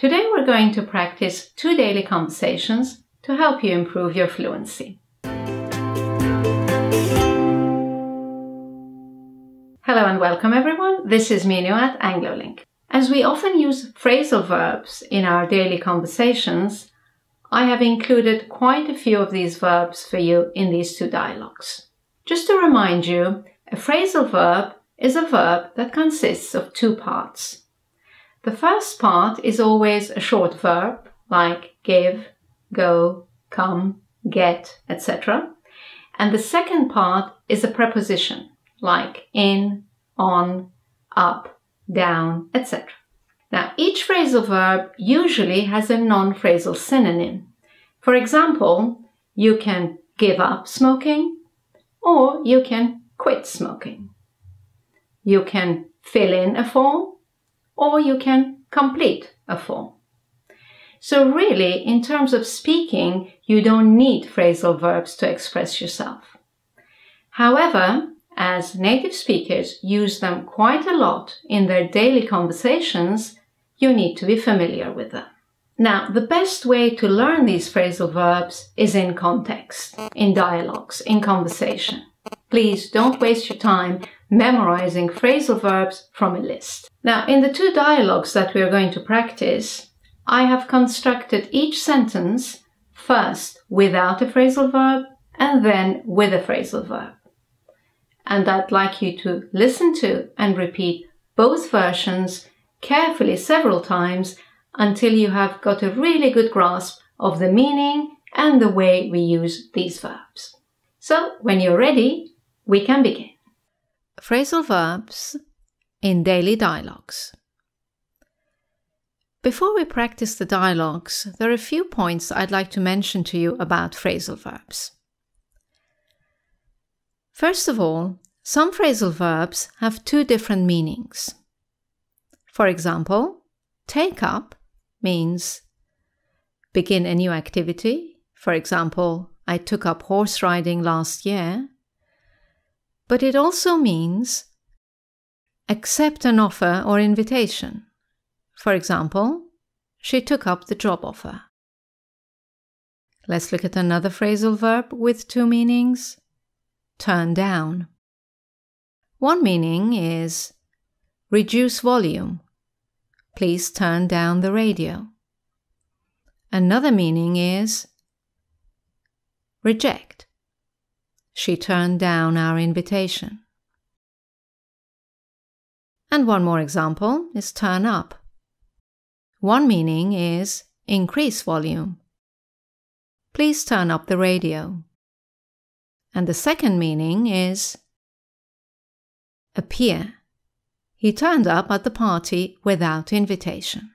Today we're going to practice 2 daily conversations to help you improve your fluency. Hello and welcome everyone, this is Minu at AngloLink. As we often use phrasal verbs in our daily conversations, I have included quite a few of these verbs for you in these 2 dialogues. Just to remind you, a phrasal verb is a verb that consists of 2 parts. The first part is always a short verb like give, go, come, get, etc. And the second part is a preposition like in, on, up, down, etc. Now, each phrasal verb usually has a non-phrasal synonym. For example, you can give up smoking or you can quit smoking. You can fill in a form or you can complete a form. So really, in terms of speaking, you don't need phrasal verbs to express yourself. However, as native speakers use them quite a lot in their daily conversations, you need to be familiar with them. Now, the best way to learn these phrasal verbs is in context, in dialogues, in conversation. Please don't waste your time memorizing phrasal verbs from a list. Now, in the 2 dialogues that we are going to practice, I have constructed each sentence first without a phrasal verb and then with a phrasal verb. And I'd like you to listen to and repeat both versions carefully several times until you have got a really good grasp of the meaning and the way we use these verbs. So, when you're ready, we can begin. Phrasal verbs in daily dialogues. Before we practice the dialogues, there are a few points I'd like to mention to you about phrasal verbs. First of all, some phrasal verbs have 2 different meanings. For example, take up means begin a new activity. For example, I took up horse riding last year. But it also means accept an offer or invitation. For example, she took up the job offer. Let's look at another phrasal verb with 2 meanings. Turn down. One meaning is reduce volume. Please turn down the radio. Another meaning is reject. She turned down our invitation. And one more example is turn up. One meaning is increase volume. Please turn up the radio. And the second meaning is appear. He turned up at the party without invitation.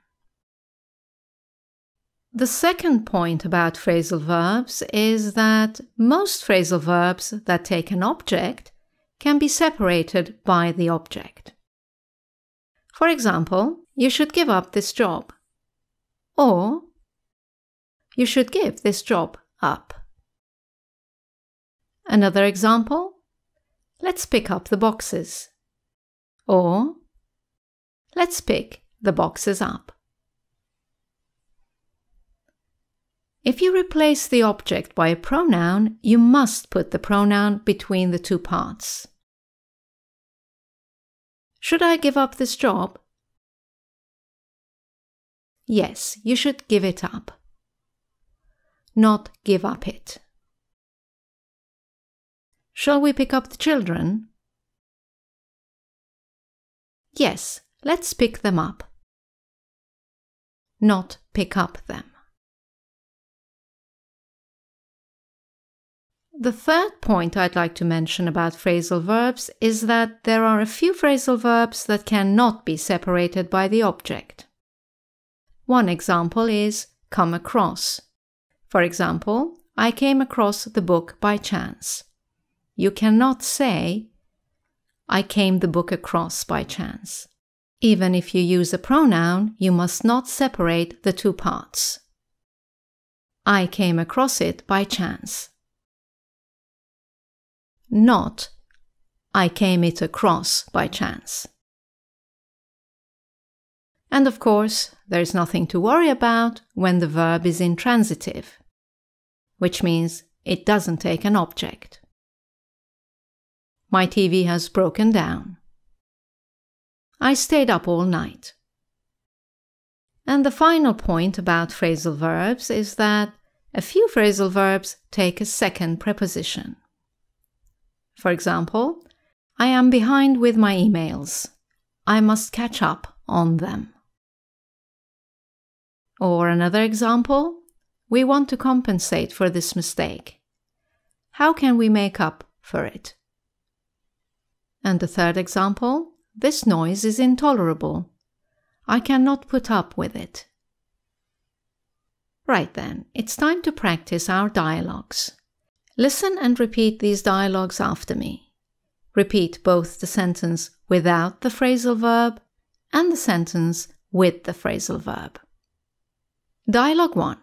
The second point about phrasal verbs is that most phrasal verbs that take an object can be separated by the object. For example, you should give up this job, or you should give this job up. Another example, let's pick up the boxes, or let's pick the boxes up. If you replace the object by a pronoun, you must put the pronoun between the 2 parts. Should I give up this job? Yes, you should give it up, not give up it. Shall we pick up the children? Yes, let's pick them up, not pick up them. The third point I'd like to mention about phrasal verbs is that there are a few phrasal verbs that cannot be separated by the object. One example is come across. For example, I came across the book by chance. You cannot say, I came the book across by chance. Even if you use a pronoun, you must not separate the 2 parts. I came across it by chance. Not, I came it across by chance. And of course, there's nothing to worry about when the verb is intransitive, which means it doesn't take an object. My TV has broken down. I stayed up all night. And the final point about phrasal verbs is that a few phrasal verbs take a second preposition. For example, I am behind with my emails. I must catch up on them. Or another example, we want to compensate for this mistake. How can we make up for it? And the third example, this noise is intolerable. I cannot put up with it. Right then, it's time to practice our dialogues. Listen and repeat these dialogues after me. Repeat both the sentence without the phrasal verb and the sentence with the phrasal verb. Dialogue 1.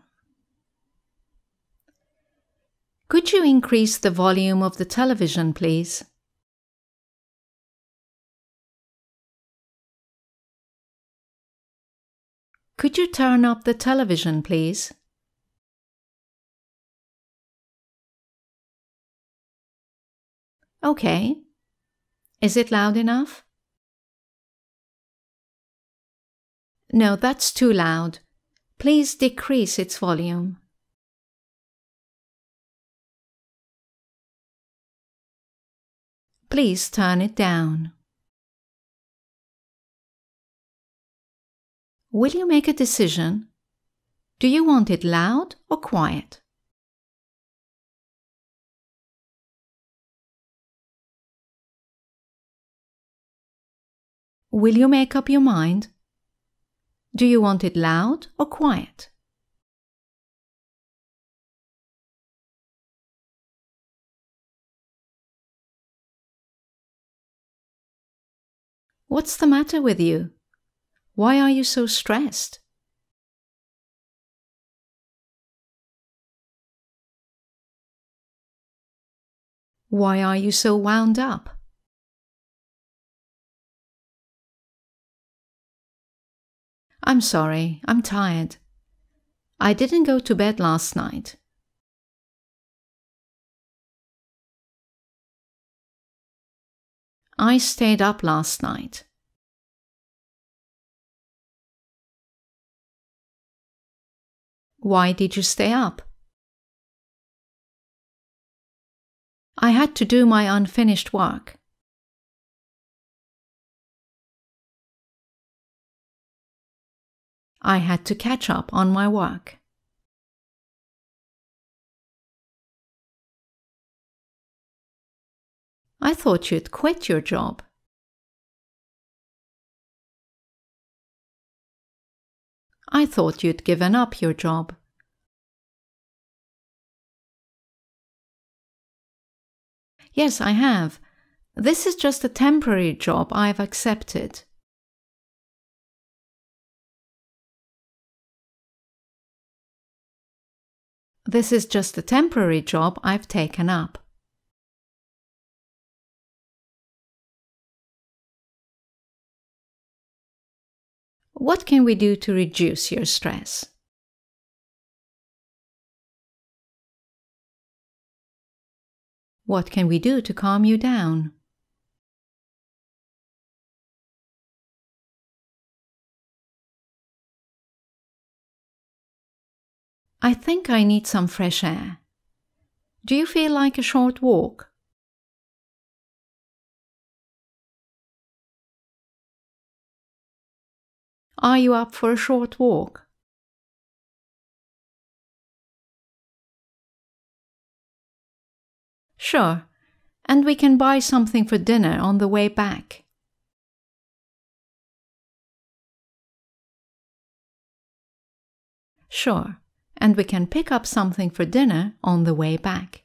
Could you increase the volume of the television, please? Could you turn up the television, please? Okay. Is it loud enough? No, that's too loud. Please decrease its volume. Please turn it down. Will you make a decision? Do you want it loud or quiet? Will you make up your mind? Do you want it loud or quiet? What's the matter with you? Why are you so stressed? Why are you so wound up? I'm sorry, I'm tired. I didn't go to bed last night. I stayed up last night. Why did you stay up? I had to do my unfinished work. I had to catch up on my work. I thought you'd quit your job. I thought you'd given up your job. Yes, I have. This is just a temporary job I've accepted. This is just a temporary job I've taken up. What can we do to reduce your stress? What can we do to calm you down? I think I need some fresh air. Do you feel like a short walk? Are you up for a short walk? Sure, and we can buy something for dinner on the way back. Sure, and we can pick up something for dinner on the way back.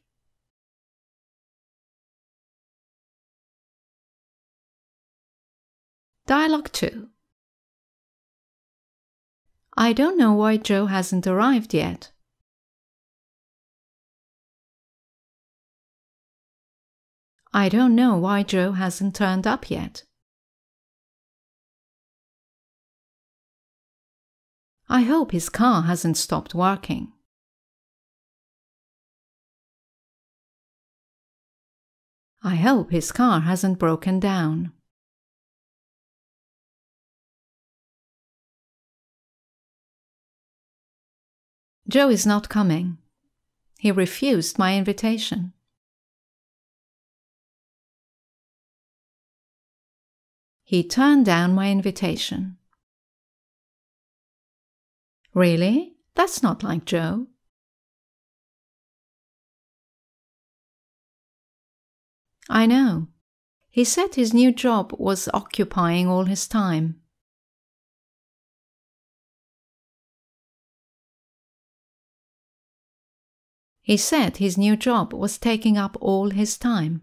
Dialogue 2. I don't know why Joe hasn't arrived yet. I don't know why Joe hasn't turned up yet. I hope his car hasn't stopped working. I hope his car hasn't broken down. Joe is not coming. He refused my invitation. He turned down my invitation. Really? That's not like Joe. I know. He said his new job was occupying all his time. He said his new job was taking up all his time.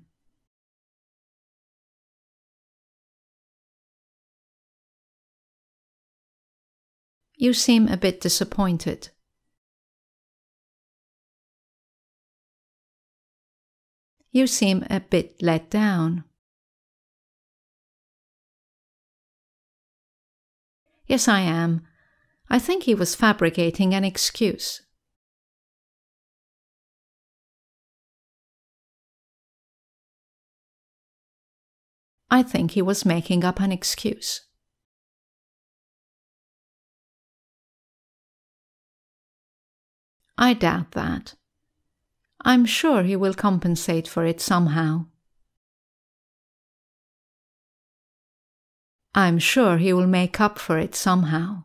You seem a bit disappointed. You seem a bit let down. Yes, I am. I think he was fabricating an excuse. I think he was making up an excuse. I doubt that. I'm sure he will compensate for it somehow. I'm sure he will make up for it somehow.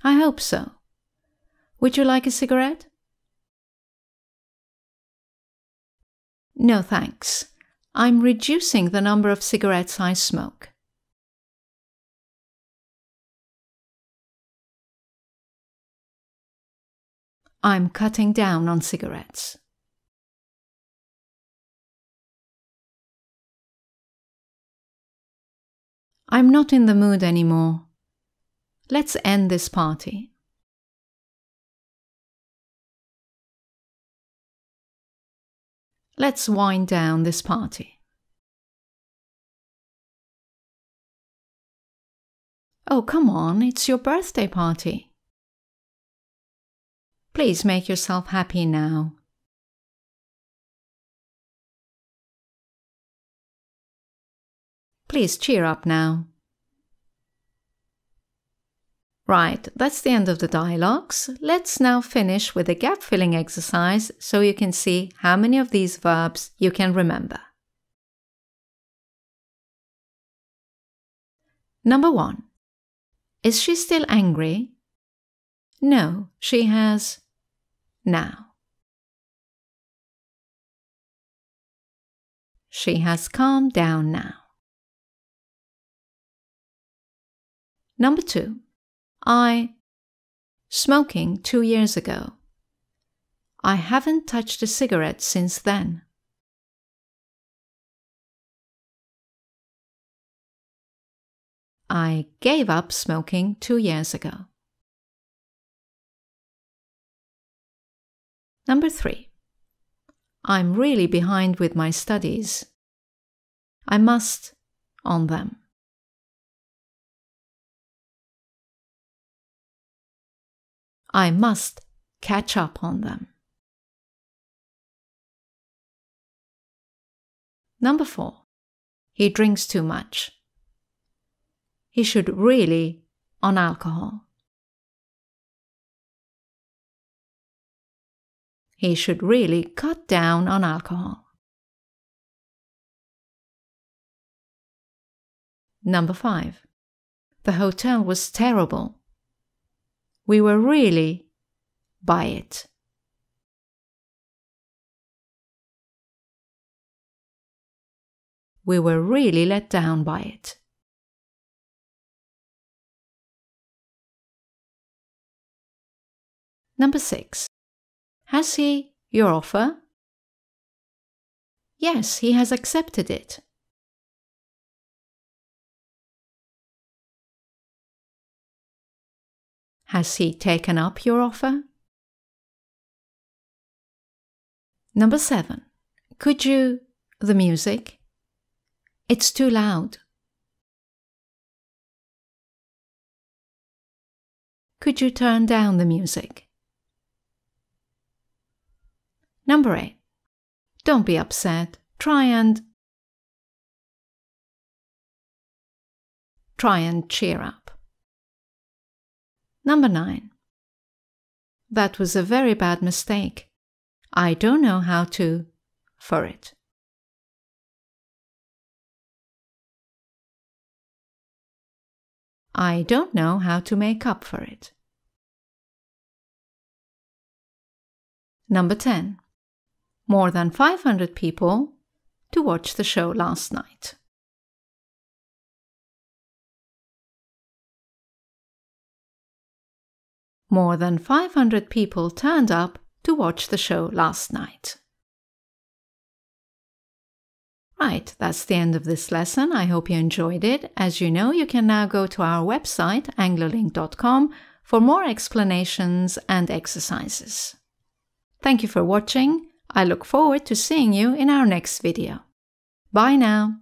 I hope so. Would you like a cigarette? No, thanks. I'm reducing the number of cigarettes I smoke. I'm cutting down on cigarettes. I'm not in the mood anymore. Let's end this party. Let's wind down this party. Oh, come on, it's your birthday party. Please make yourself happy now. Please cheer up now. Right, that's the end of the dialogues. Let's now finish with a gap-filling exercise so you can see how many of these verbs you can remember. Number 1. Is she still angry? No, she has now. She has calmed down now. Number 2. Smoking 2 years ago. I haven't touched a cigarette since then. I gave up smoking 2 years ago. Number 3. I'm really behind with my studies. I must on them. I must catch up on them. Number 4. He drinks too much. He should really on alcohol. He should really cut down on alcohol. Number 5. The hotel was terrible. We were really by it. We were really let down by it. Number 6. Has he your offer? Yes, he has accepted it. Has he taken up your offer? Number 7. Could you the music? It's too loud. Could you turn down the music? Number 8. Don't be upset. Try and cheer up. Number 9. That was a very bad mistake. I don't know how to for it. I don't know how to make up for it. Number 10. More than 500 people to watch the show last night. More than 500 people turned up to watch the show last night. Right, that's the end of this lesson. I hope you enjoyed it. As you know, you can now go to our website, anglolink.com, for more explanations and exercises. Thank you for watching. I look forward to seeing you in our next video. Bye now.